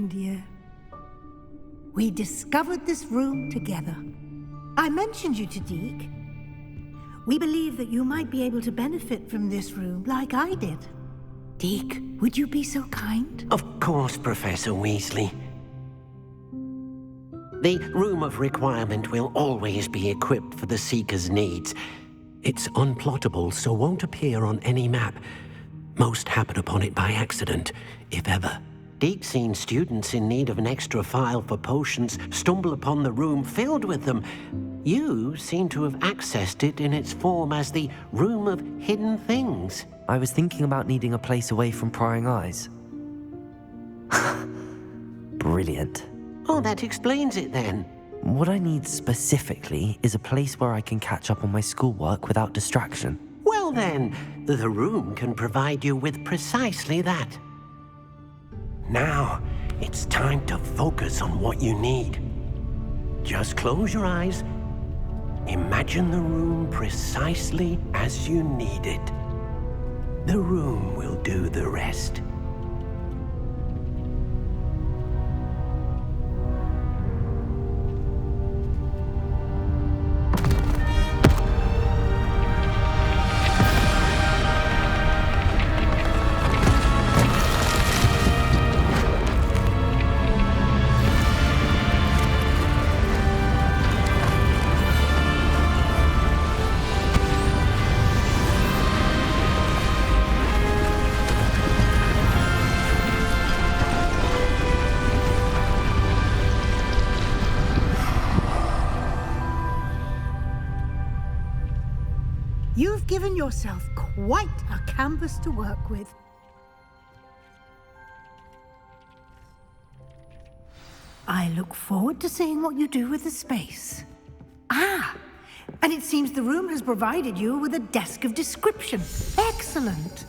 second year. We discovered this room together. I mentioned you to Deke. We believe that you might be able to benefit from this room like I did. Deke, would you be so kind? Of course, Professor Weasley. The Room of Requirement will always be equipped for the Seeker's needs. It's unplottable, so won't appear on any map. Most happen upon it by accident, if ever. Deke's seen students in need of an extra file for potions stumble upon the room filled with them. You seem to have accessed it in its form as the Room of Hidden Things. I was thinking about needing a place away from prying eyes. Brilliant. Oh, that explains it then. What I need specifically is a place where I can catch up on my schoolwork without distraction. Well then, the room can provide you with precisely that. Now, it's time to focus on what you need. Just close your eyes. Imagine the room precisely as you need it. The room will do the rest. You've given yourself quite a canvas to work with. I look forward to seeing what you do with the space. Ah, and it seems the room has provided you with a desk of description. Excellent.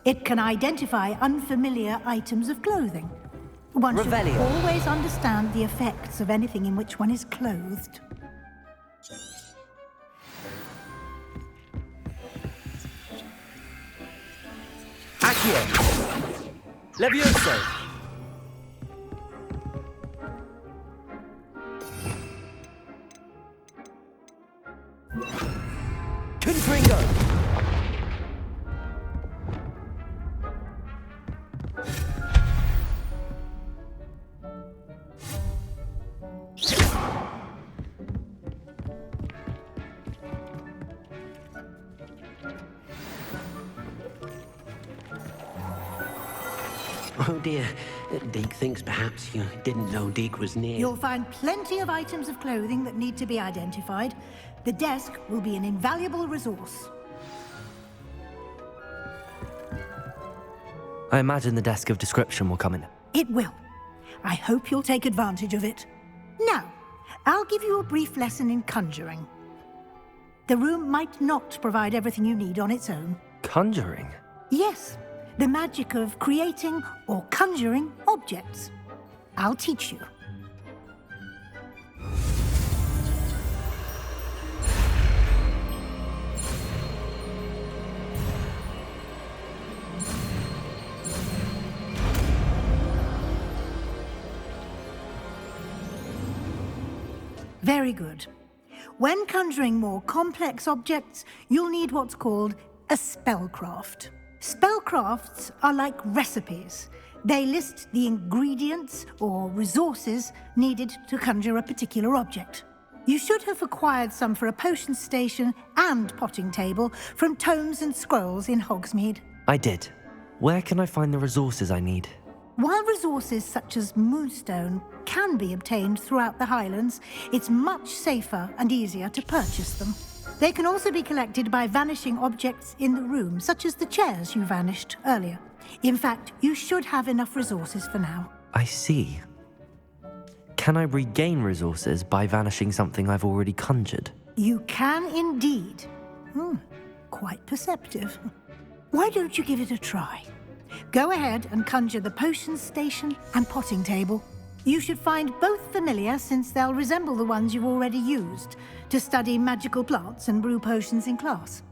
It can identify unfamiliar items of clothing. One should always understand the effects of anything in which one is clothed. Accio! Levioso! Confringo! Oh dear, Deke thinks perhaps you didn't know Deke was near. You'll find plenty of items of clothing that need to be identified. The desk will be an invaluable resource. I imagine the desk of description will come in. It will. I hope you'll take advantage of it. Now, I'll give you a brief lesson in conjuring. The room might not provide everything you need on its own. Conjuring? Yes, the magic of creating or conjuring objects. I'll teach you. Very good. When conjuring more complex objects, you'll need what's called a spellcraft. Spellcrafts are like recipes. They list the ingredients or resources needed to conjure a particular object. You should have acquired some for a potion station and potting table from tomes and scrolls in Hogsmeade. I did. Where can I find the resources I need? While resources such as moonstone can be obtained throughout the Highlands, it's much safer and easier to purchase them. They can also be collected by vanishing objects in the room, such as the chairs you vanished earlier. In fact, you should have enough resources for now. I see. Can I regain resources by vanishing something I've already conjured? You can indeed. Quite perceptive. Why don't you give it a try? Go ahead and conjure the potion station and potting table. You should find both familiar, since they'll resemble the ones you've already used to study magical plants and brew potions in class.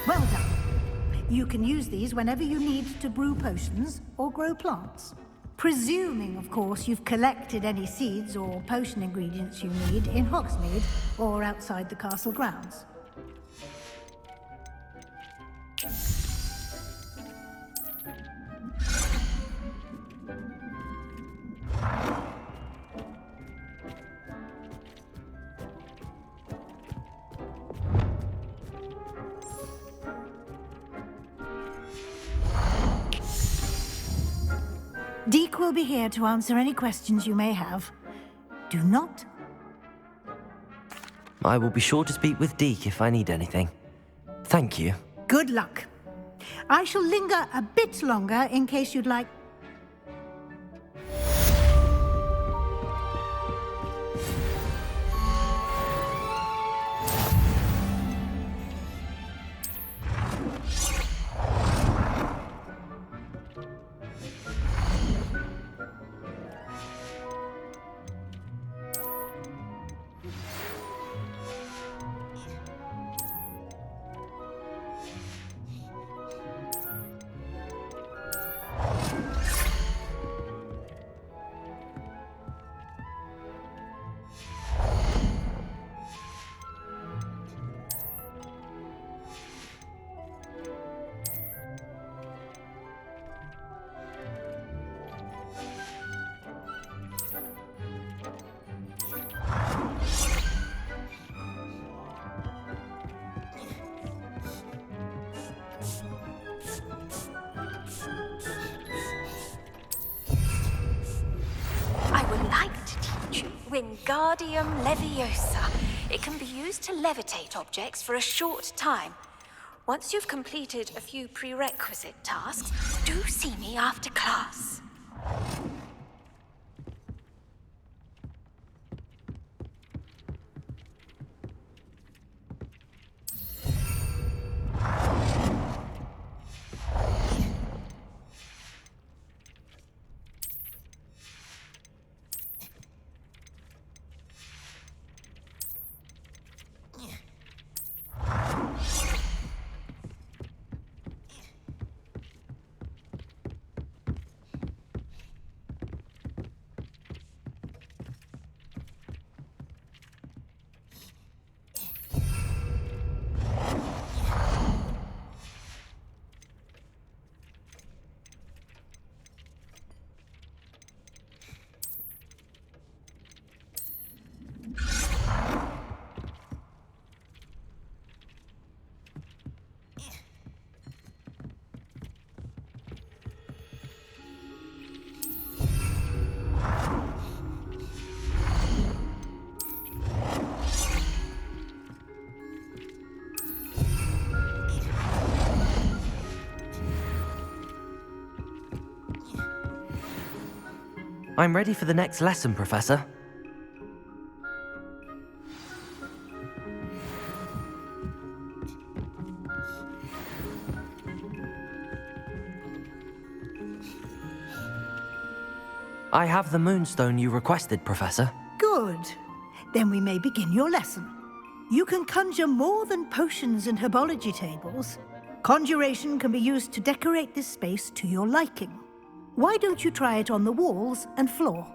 Well done. You can use these whenever you need to brew potions or grow plants. Presuming, of course, you've collected any seeds or potion ingredients you need in Hogsmeade or outside the castle grounds. Deke will be here to answer any questions you may have. Do not. I will be sure to speak with Deke if I need anything. Thank you. Good luck. I shall linger a bit longer in case you'd like. Wingardium Leviosa. It can be used to levitate objects for a short time. Once you've completed a few prerequisite tasks, do see me after class. I'm ready for the next lesson, Professor. I have the moonstone you requested, Professor. Good. Then we may begin your lesson. You can conjure more than potions and herbology tables. Conjuration can be used to decorate this space to your liking. Why don't you try it on the walls and floor?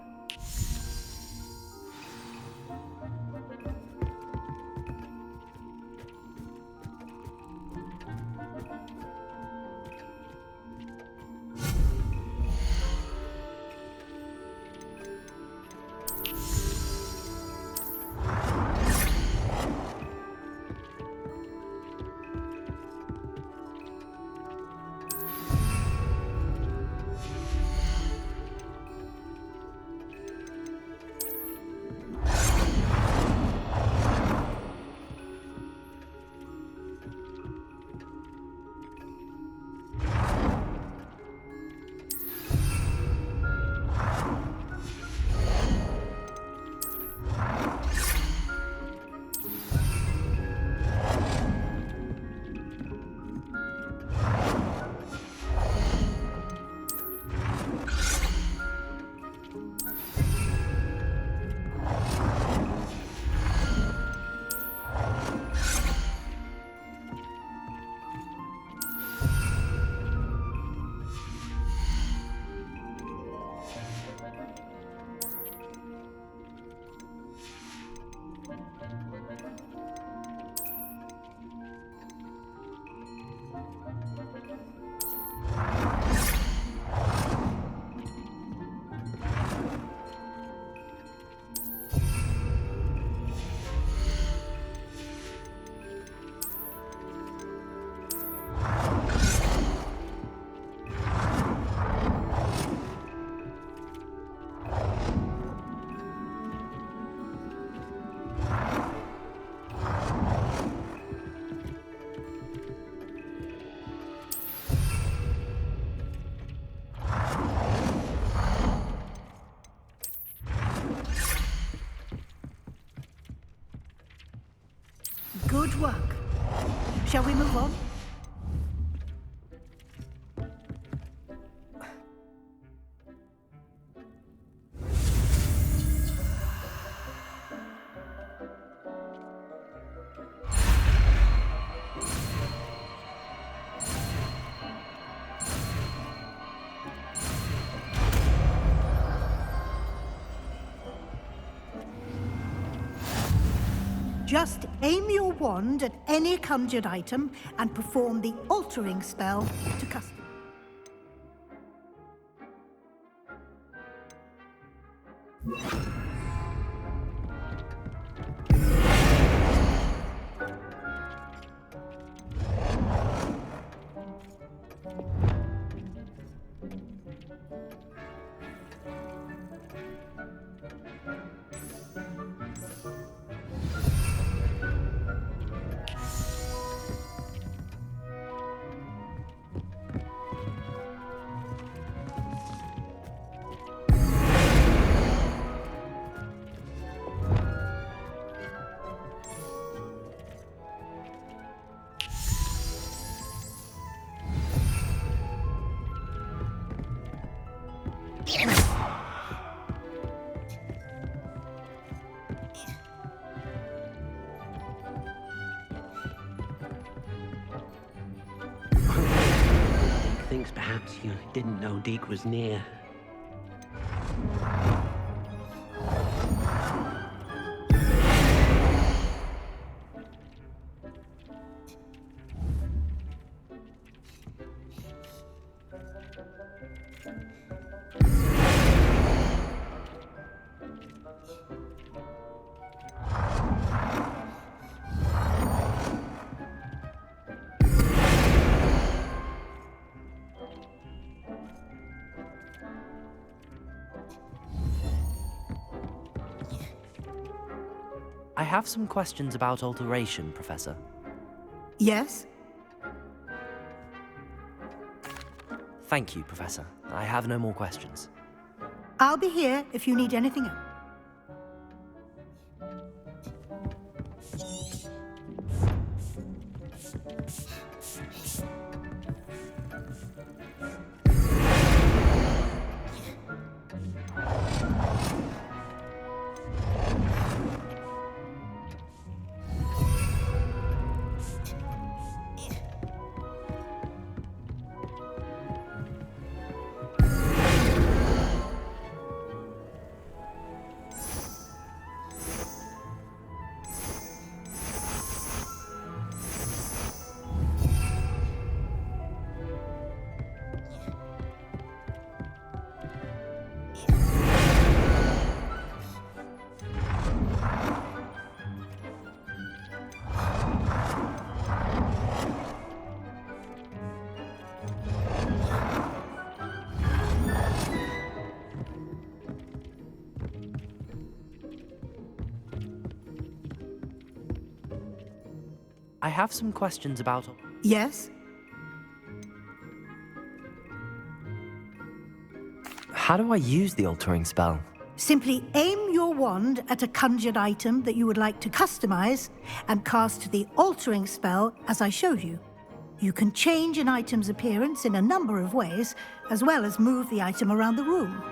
Good work. Shall we move on? Just aim your wand at any conjured item and perform the altering spell to custom. Thinks perhaps you didn't know Deke was near. I have some questions about alteration, Professor. Yes? Thank you, Professor. I have no more questions. I'll be here if you need anything else. I have some questions about... Yes? How do I use the altering spell? Simply aim your wand at a conjured item that you would like to customize and cast the altering spell as I showed you. You can change an item's appearance in a number of ways, as well as move the item around the room.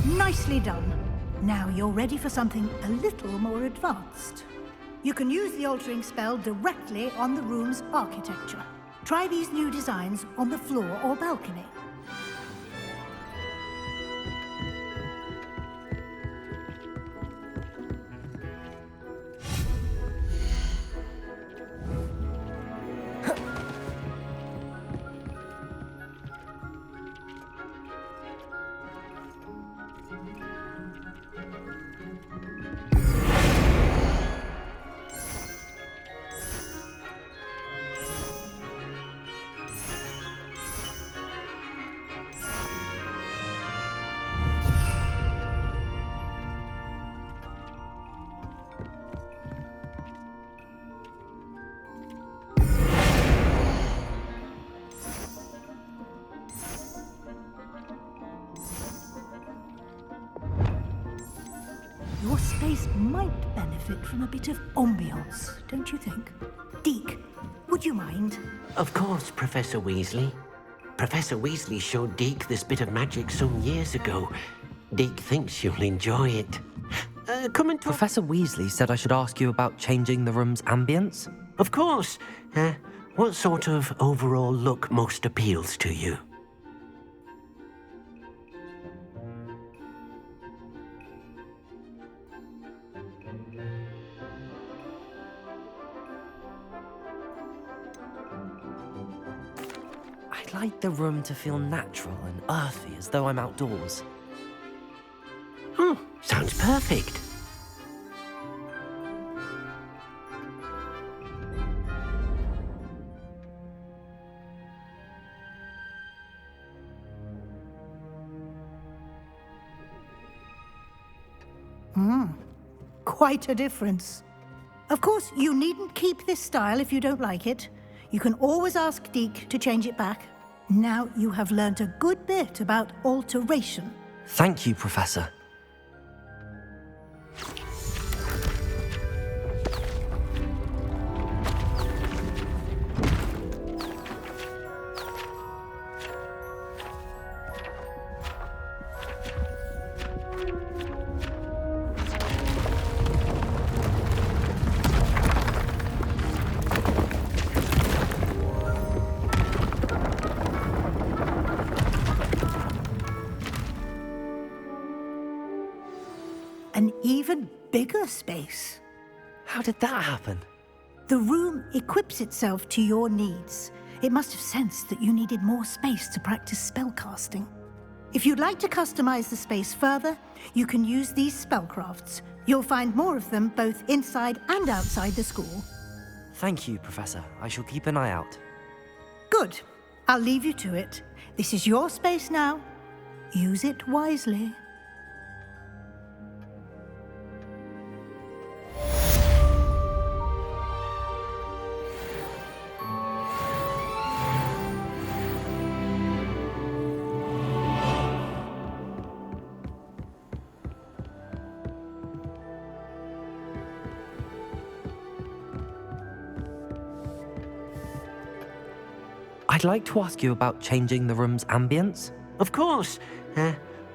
Nicely done. Now you're ready for something a little more advanced. You can use the altering spell directly on the room's architecture. Try these new designs on the floor or balcony. Your space might benefit from a bit of ambiance, don't you think? Deke, would you mind? Of course, Professor Weasley. Professor Weasley showed Deke this bit of magic some years ago. Deke thinks you'll enjoy it. Come and talk. Professor Weasley said I should ask you about changing the room's ambience. Of course. What sort of overall look most appeals to you? I'd like the room to feel natural and earthy, as though I'm outdoors. Oh, sounds perfect. Quite a difference. Of course, you needn't keep this style if you don't like it. You can always ask Deke to change it back. Now you have learnt a good bit about alteration. Thank you, Professor. An even bigger space. How did that happen? The room equips itself to your needs. It must have sensed that you needed more space to practice spellcasting. If you'd like to customize the space further, you can use these spellcrafts. You'll find more of them both inside and outside the school. Thank you, Professor. I shall keep an eye out. Good. I'll leave you to it. This is your space now. Use it wisely. I'd like to ask you about changing the room's ambience. Of course.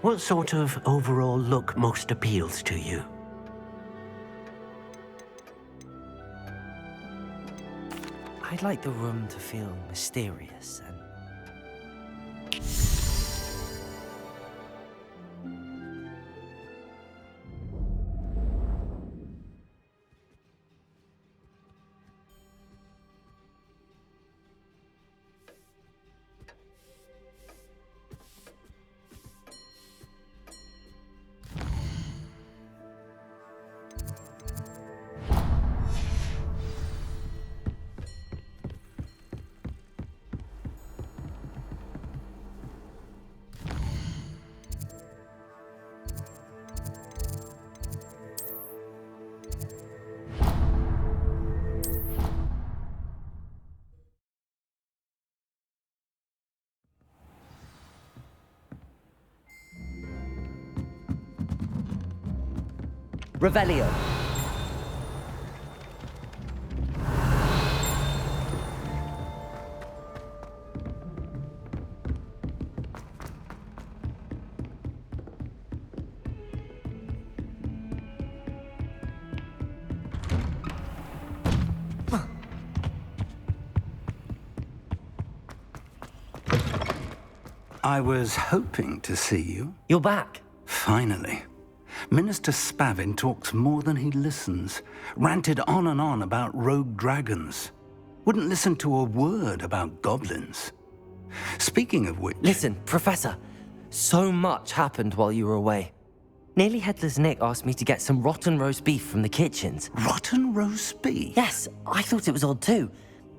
What sort of overall look most appeals to you? I'd like the room to feel mysterious and... Revelio. I was hoping to see you. You're back. Finally. Minister Spavin talks more than he listens. Ranted on and on about rogue dragons. Wouldn't listen to a word about goblins. Speaking of which... Listen, Professor. So much happened while you were away. Nearly Headless Nick asked me to get some rotten roast beef from the kitchens. Rotten roast beef? Yes, I thought it was odd too.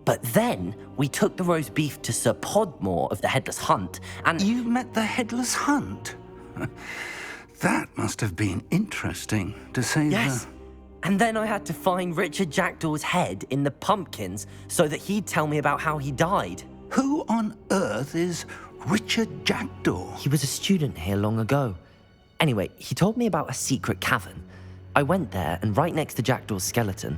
But then we took the roast beef to Sir Podmore of the Headless Hunt, and... You met the Headless Hunt? That must have been interesting, to say Yes. And then I had to find Richard Jackdaw's head in the pumpkins so that he'd tell me about how he died. Who on earth is Richard Jackdaw? He was a student here long ago. Anyway, he told me about a secret cavern. I went there, and right next to Jackdaw's skeleton,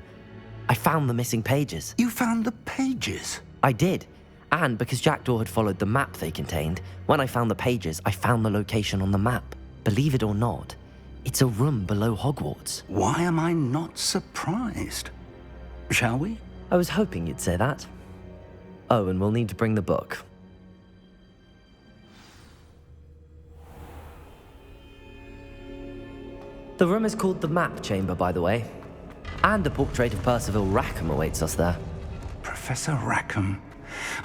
I found the missing pages. You found the pages? I did. And because Jackdaw had followed the map they contained, when I found the pages, I found the location on the map. Believe it or not, it's a room below Hogwarts. Why am I not surprised? Shall we? I was hoping you'd say that. Oh, and we'll need to bring the book. The room is called the Map Chamber, by the way. And a portrait of Percival Rackham awaits us there. Professor Rackham.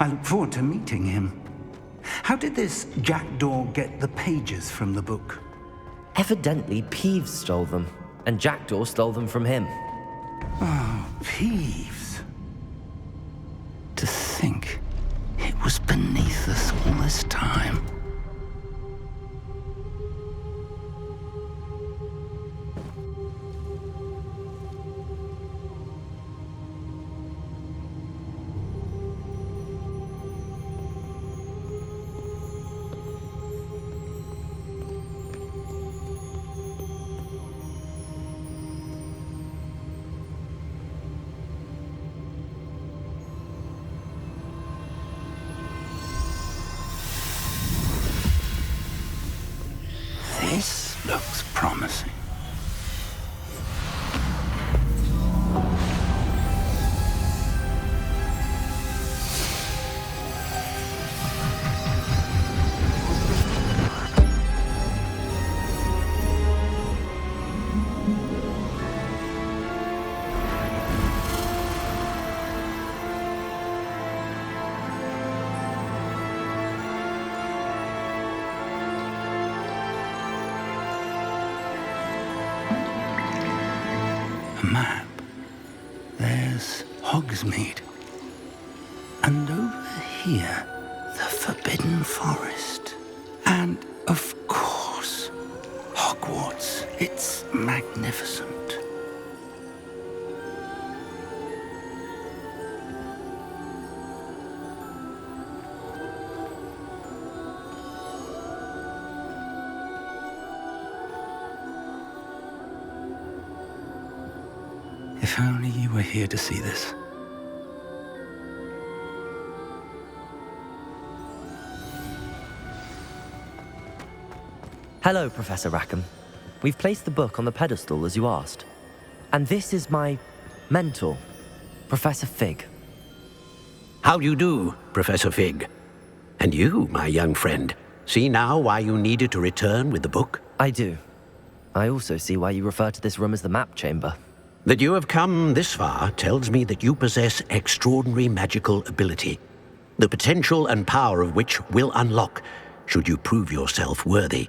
I look forward to meeting him. How did this Jackdaw get the pages from the book? Evidently, Peeves stole them, and Jackdaw stole them from him. Oh, Peeves. To think it was beneath us all this time. This looks promising. Map. There's Hogsmeade. And over here, the Forbidden Forest. And, of course, Hogwarts. It's magnificent. If only you were here to see this. Hello, Professor Rackham. We've placed the book on the pedestal as you asked. And this is my mentor, Professor Fig. How do you do, Professor Fig? And you, my young friend, see now why you needed to return with the book? I do. I also see why you refer to this room as the map chamber. That you have come this far tells me that you possess extraordinary magical ability, the potential and power of which will unlock should you prove yourself worthy.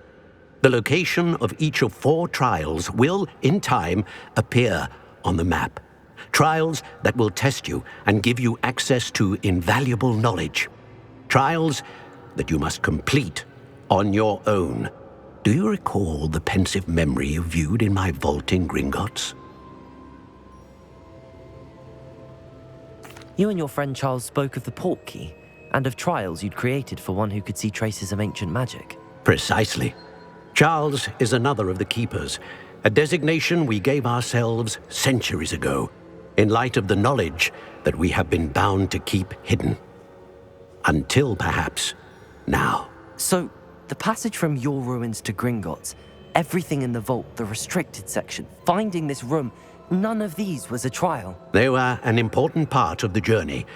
The location of each of 4 trials will, in time, appear on the map. Trials that will test you and give you access to invaluable knowledge. Trials that you must complete on your own. Do you recall the pensive memory you viewed in my vault in Gringotts? You and your friend Charles spoke of the port key and of trials you'd created for one who could see traces of ancient magic. Precisely. Charles is another of the Keepers, a designation we gave ourselves centuries ago, in light of the knowledge that we have been bound to keep hidden. Until, perhaps, now. So, the passage from your ruins to Gringotts, everything in the vault, the restricted section, finding this room, none of these was a trial. They were an important part of the journey,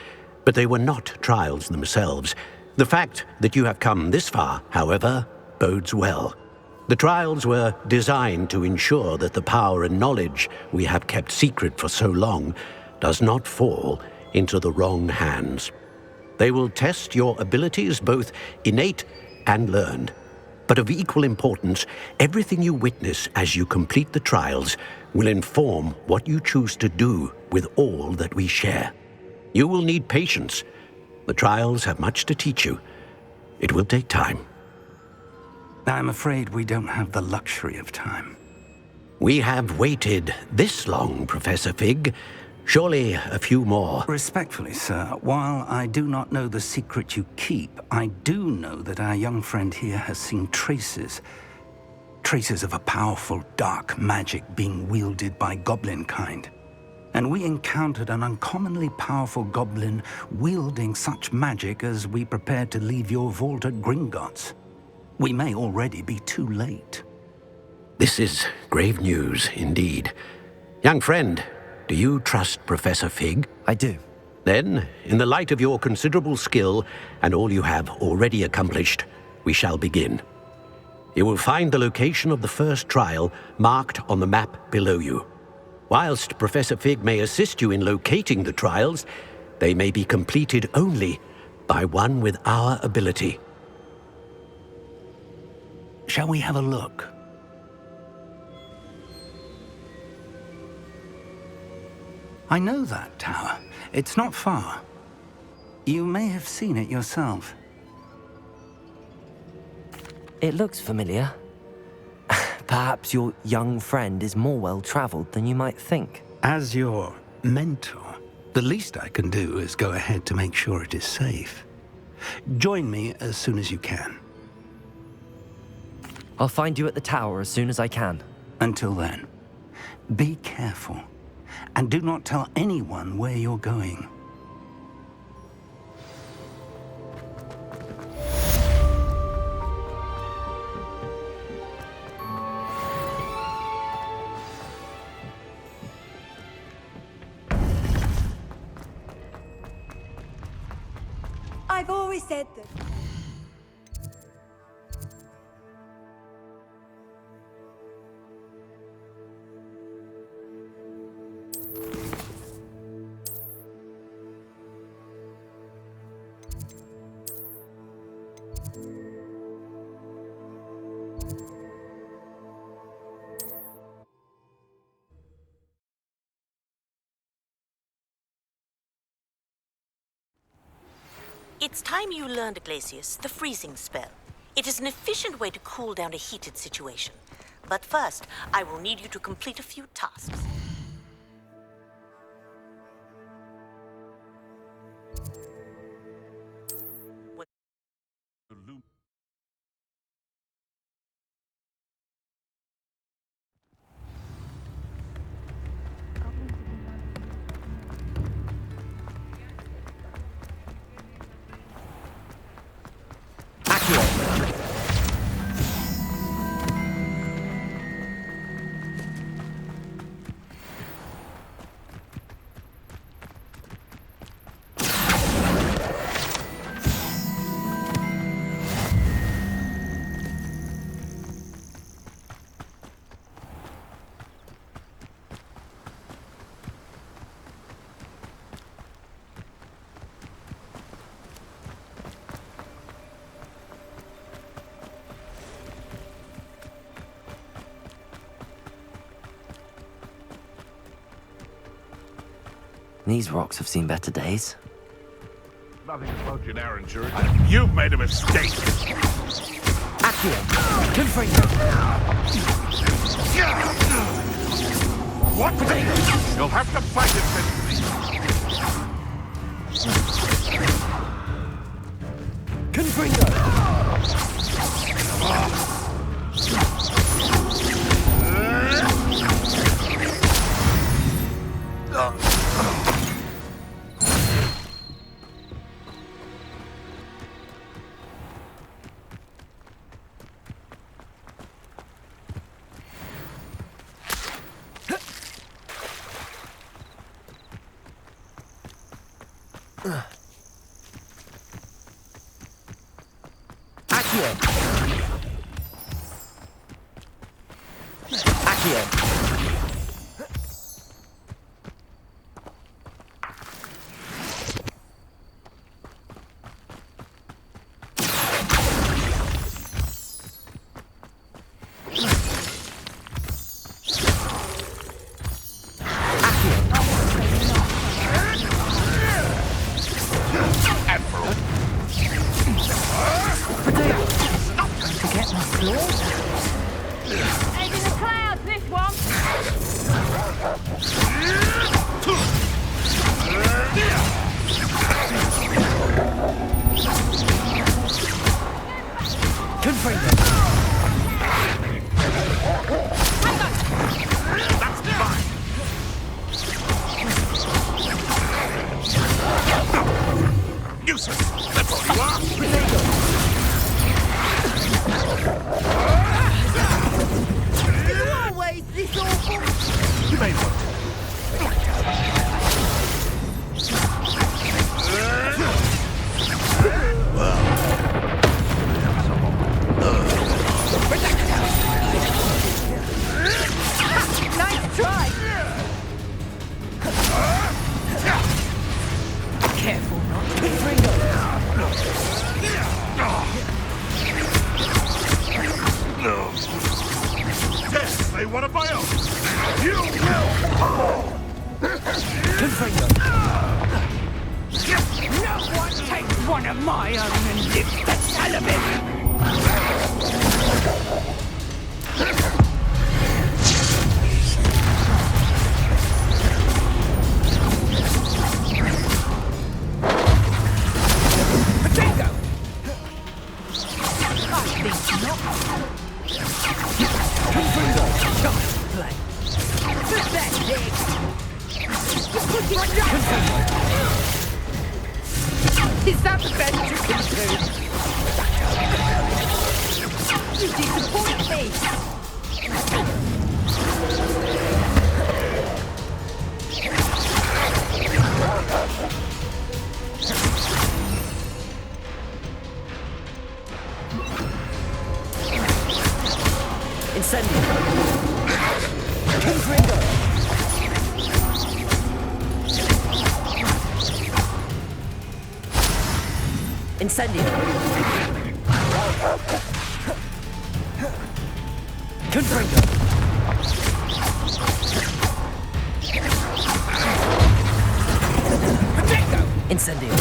but they were not trials themselves. The fact that you have come this far, however, bodes well. The trials were designed to ensure that the power and knowledge we have kept secret for so long does not fall into the wrong hands. They will test your abilities, both innate and learned. But of equal importance, everything you witness as you complete the trials will inform what you choose to do with all that we share. You will need patience. The trials have much to teach you. It will take time. I'm afraid we don't have the luxury of time. We have waited this long, Professor Fig. Surely a few more. Respectfully, sir, while I do not know the secret you keep, I do know that our young friend here has seen traces of a powerful dark magic being wielded by goblin kind. And we encountered an uncommonly powerful goblin wielding such magic as we prepared to leave your vault at Gringotts. We may already be too late. This is grave news indeed. Young friend, do you trust Professor Fig? I do. Then, in the light of your considerable skill and all you have already accomplished, we shall begin. You will find the location of the first trial marked on the map below you. Whilst Professor Fig may assist you in locating the trials, they may be completed only by one with our ability. Shall we have a look? I know that tower. It's not far. You may have seen it yourself. It looks familiar. Perhaps your young friend is more well-traveled than you might think. As your mentor, the least I can do is go ahead to make sure it is safe. Join me as soon as you can. I'll find you at the tower as soon as I can. Until then, be careful, and do not tell anyone where you're going. I've always said that. It's time you learned, Glacius, the freezing spell. It is an efficient way to cool down a heated situation. But first, I will need you to complete a few tasks. These rocks have seen better days. Nothing approaching our insurance. You've made a mistake. Accio! Confringo! What? You'll have to fight it physically. Confringo! Accio! Accio! Head in the clouds, this one. Confringo! That's fine. Useless. That's all you are. You're always this awful. You may want Nice try. Careful not. Confringo! Yes, they want a bio. You will. Confringo! No one takes one of my own and lives to tell of it. Potato! I think not. Confringo! Child's play! Pathetic. Confringo! Is that the best you can do? You disappoint me. Incendio! Confringo! Incendio! Confringo! Potato! Incendio!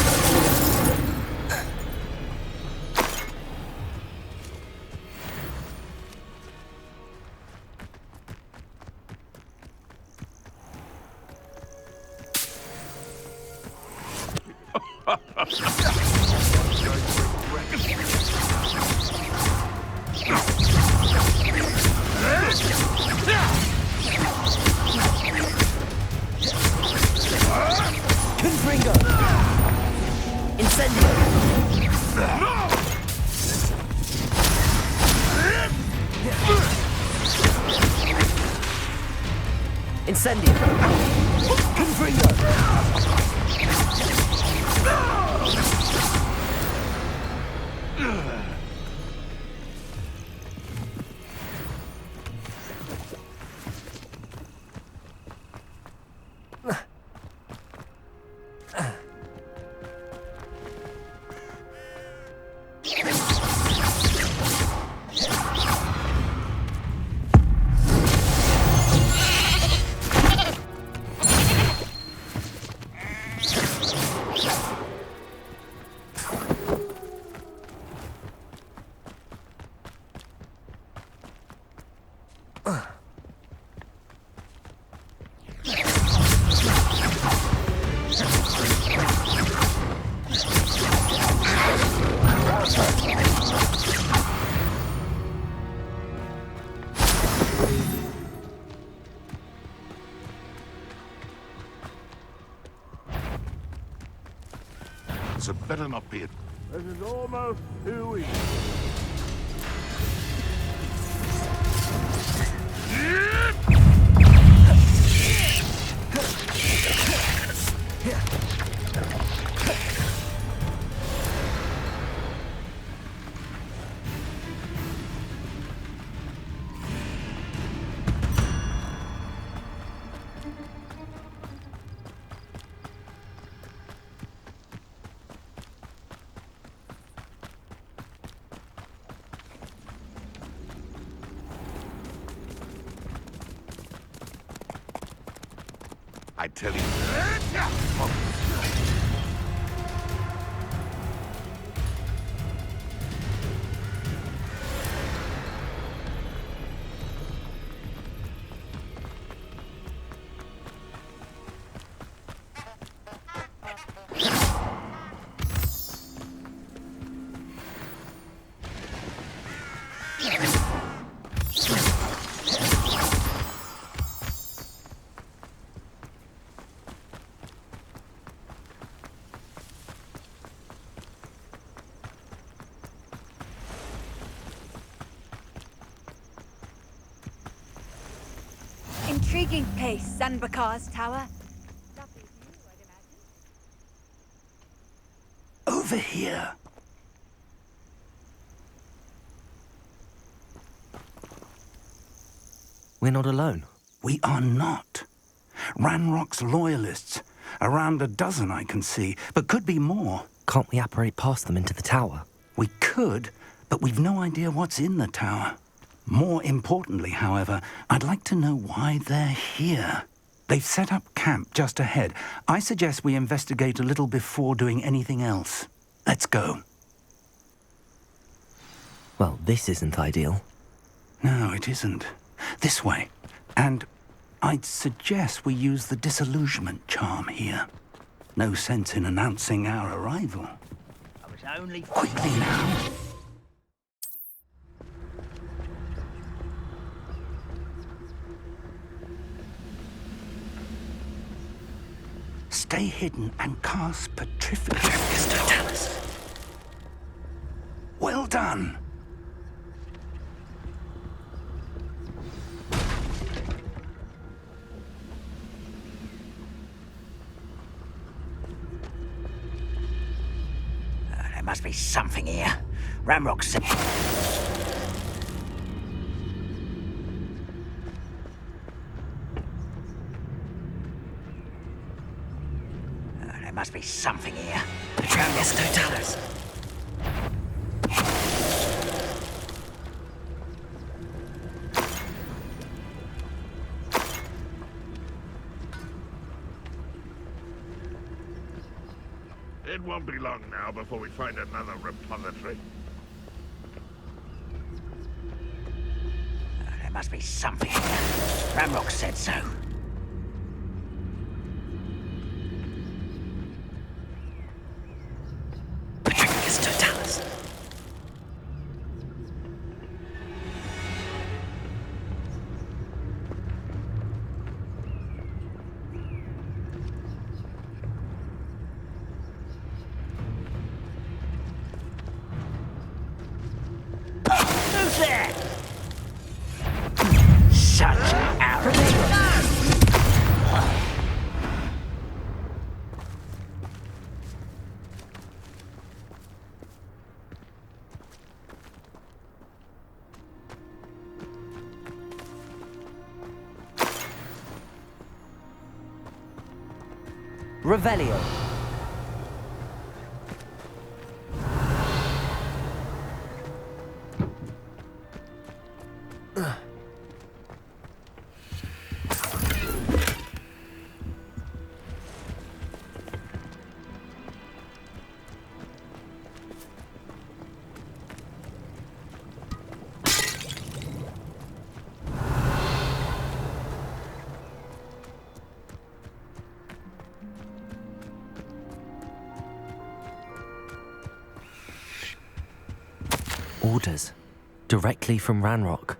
Confringo! Incendio! Incendio! Confringo! Hogwarts had better not be. This is almost too easy. I tell you. Intriguing place, Sanbakar's tower. Over here. We're not alone. We are not. Ranrock's loyalists. Around a dozen I can see, but could be more. Can't we apparate past them into the tower? We could, but we've no idea what's in the tower. More importantly, however, I'd like to know why they're here. They've set up camp just ahead. I suggest we investigate a little before doing anything else. Let's go. Well, this isn't ideal. No, it isn't. This way. And I'd suggest we use the disillusionment charm here. No sense in announcing our arrival. I was only... Quickly now. Stay hidden and cast Petrificus Totalis. Well done. There must be something here. Ranrock said... There must be something here. Petrificus Totalis. It won't be long now before we find another repository. There must be something here. Ranrock said so. Petrificus Totalis. Who's there? Such arrogance. Revelio. Orders. Directly from Ranrock.